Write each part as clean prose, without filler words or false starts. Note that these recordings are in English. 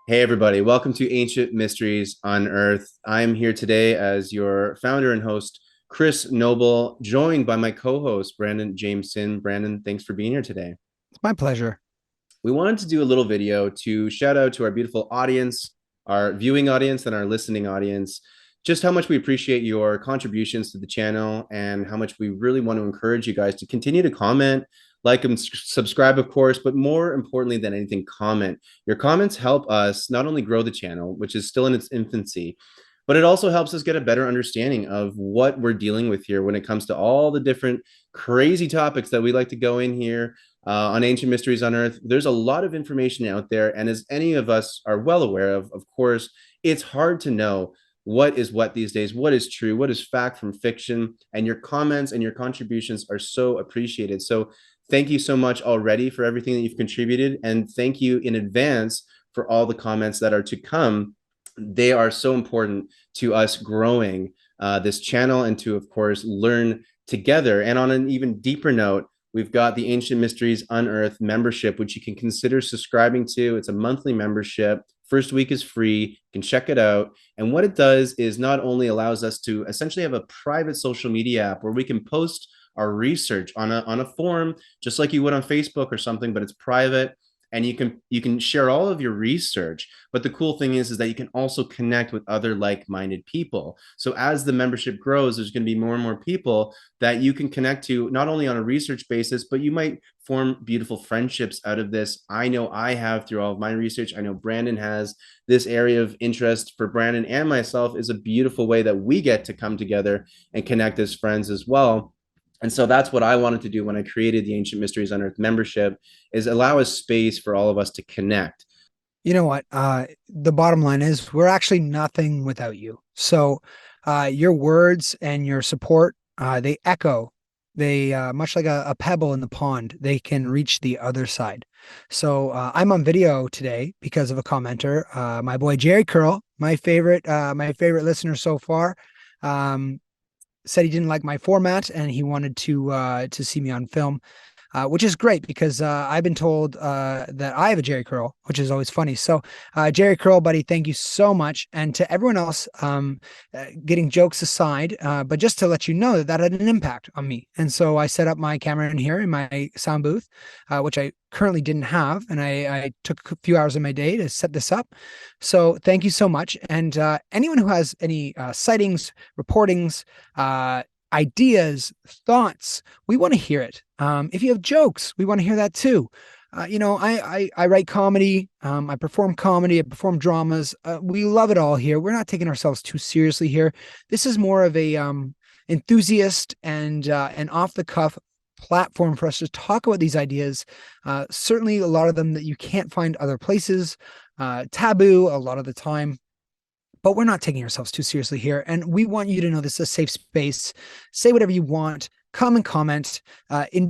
Hey, everybody. Welcome to Ancient Mysteries Unearthed. I'm here today as your founder and host, Chris Noble, joined by my co host, Brandon Jameson. Brandon, thanks for being here today. It's my pleasure. We wanted to do a little video to shout out to our beautiful audience, our viewing audience, and our listening audience, just how much we appreciate your contributions to the channel and how much we really want to encourage you guys to continue to comment, like and subscribe, of course, but more importantly than anything, comment. Your comments help us not only grow the channel, which is still in its infancy, but it also helps us get a better understanding of what we're dealing with here when it comes to all the different crazy topics that we like to go in here on Ancient Mysteries Unearthed. There's a lot of information out there. And as any of us are well aware of course, it's hard to know what is what these days, what is true, what is fact from fiction. And your comments and your contributions are so appreciated. So thank you so much already for everything that you've contributed. And thank you in advance for all the comments that are to come. They are so important to us growing this channel and to, of course, learn together. And on an even deeper note, we've got the Ancient Mysteries Unearthed membership, which you can consider subscribing to. It's a monthly membership. First week is free. You can check it out. And what it does is not only allows us to essentially have a private social media app where we can post our research on a forum, just like you would on Facebook or something, but it's private and you can share all of your research. But the cool thing is that you can also connect with other like-minded people. So as the membership grows, there's going to be more and more people that you can connect to, not only on a research basis, but you might form beautiful friendships out of this. I know I have through all of my research. I know Brandon has. This area of interest for Brandon and myself is a beautiful way that we get to come together and connect as friends as well. And so that's what I wanted to do when I created the Ancient Mysteries Unearthed membership, is allow a space for all of us to connect. You know what? The bottom line is we're actually nothing without you. So your words and your support, they echo. They much like a pebble in the pond, they can reach the other side. So I'm on video today because of a commenter, my boy Jerry Curl, my favorite listener so far. Um, Said he didn't like my format and he wanted to see me on film, which is great because I've been told that I have a Jerry curl, which is always funny. So, Jerry curl, buddy, thank you so much. And to everyone else, getting jokes aside, but just to let you know that that had an impact on me. And so I set up my camera in here in my sound booth, which I currently didn't have, and I took a few hours of my day to set this up. So thank you so much. And anyone who has any sightings, reportings, ideas, thoughts, we want to hear it. If you have jokes, we want to hear that too. I write comedy. I perform comedy. I perform dramas. We love it all here. We're not taking ourselves too seriously here. This is more of a enthusiast and an off the cuff platform for us to talk about these ideas. Certainly, a lot of them that you can't find other places. Taboo a lot of the time, but we're not taking ourselves too seriously here. And we want you to know this is a safe space. Say whatever you want. Come and comment.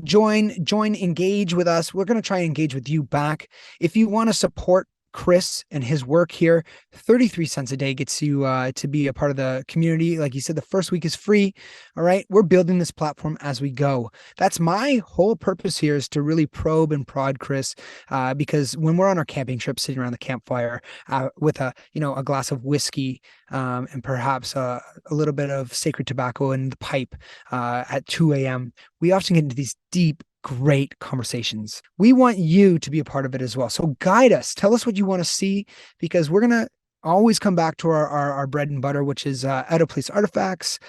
Join, engage with us. We're going to try and engage with you back. If you want to support Chris and his work here, 33 cents a day gets you to be a part of the community. Like you said, the first week is free. All right. We're building this platform as we go. That's my whole purpose here, is to really probe and prod Chris, because when we're on our camping trip, sitting around the campfire with a glass of whiskey, and perhaps a little bit of sacred tobacco in the pipe at 2 a.m., we often get into these deep, great conversations. We want you to be a part of it as well. So guide us, tell us what you want to see, because we're going to always come back to our bread and butter, which is out of place artifacts,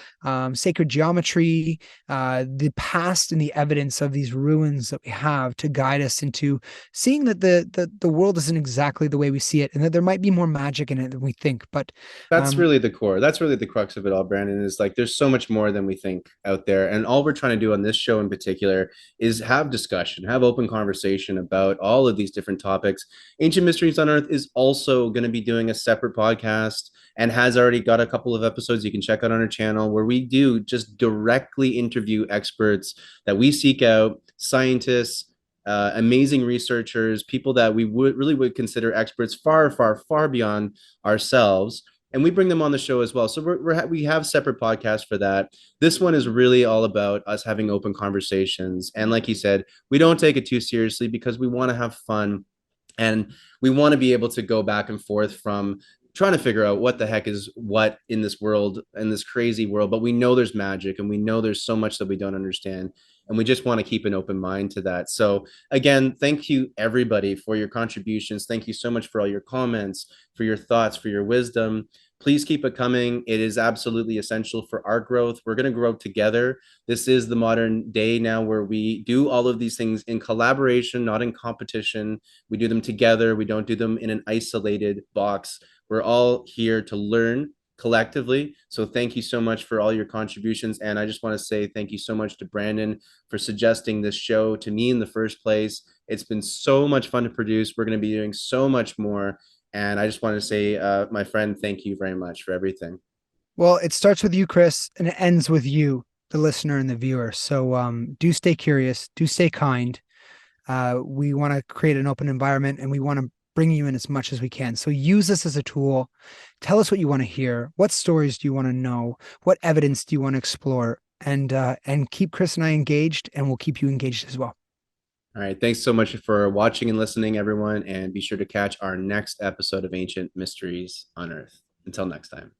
sacred geometry, the past and the evidence of these ruins that we have to guide us into seeing that the world isn't exactly the way we see it, and that there might be more magic in it than we think. But That's um, really the core. That's really the crux of it all, Brandon, is like there's so much more than we think out there. And all we're trying to do on this show in particular is have discussion, have open conversation about all of these different topics. Ancient Mysteries on Earth is also going to be doing a separate podcast and has already got a couple of episodes you can check out on our channel where we do just directly interview experts that we seek out, scientists, amazing researchers, people that we would consider experts far, far, far beyond ourselves, and we bring them on the show as well. So we have separate podcasts for that. This one is really all about us having open conversations. And like you said, we don't take it too seriously because we want to have fun And we want to be able to go back and forth from trying to figure out what the heck is what in this world, in this crazy world. But we know there's magic, and we know there's so much that we don't understand. And we just want to keep an open mind to that. So, again, thank you, everybody, for your contributions. Thank you so much for all your comments, for your thoughts, for your wisdom. Please keep it coming. It is absolutely essential for our growth. We're going to grow together. This is the modern day now where we do all of these things in collaboration, not in competition. We do them together. We don't do them in an isolated box. We're all here to learn collectively. So thank you so much for all your contributions. And I just want to say thank you so much to Brandon for suggesting this show to me in the first place. It's been so much fun to produce. We're going to be doing so much more. And I just want to say, my friend, thank you very much for everything. Well, it starts with you, Chris, and it ends with you, the listener and the viewer. So do stay curious, do stay kind. We want to create an open environment and we want to bring you in as much as we can. So use this as a tool. Tell us what you want to hear. What stories do you want to know? What evidence do you want to explore? And keep Chris and I engaged, and we'll keep you engaged as well. All right. Thanks so much for watching and listening, everyone. And be sure to catch our next episode of Ancient Mysteries Unearthed. Until next time.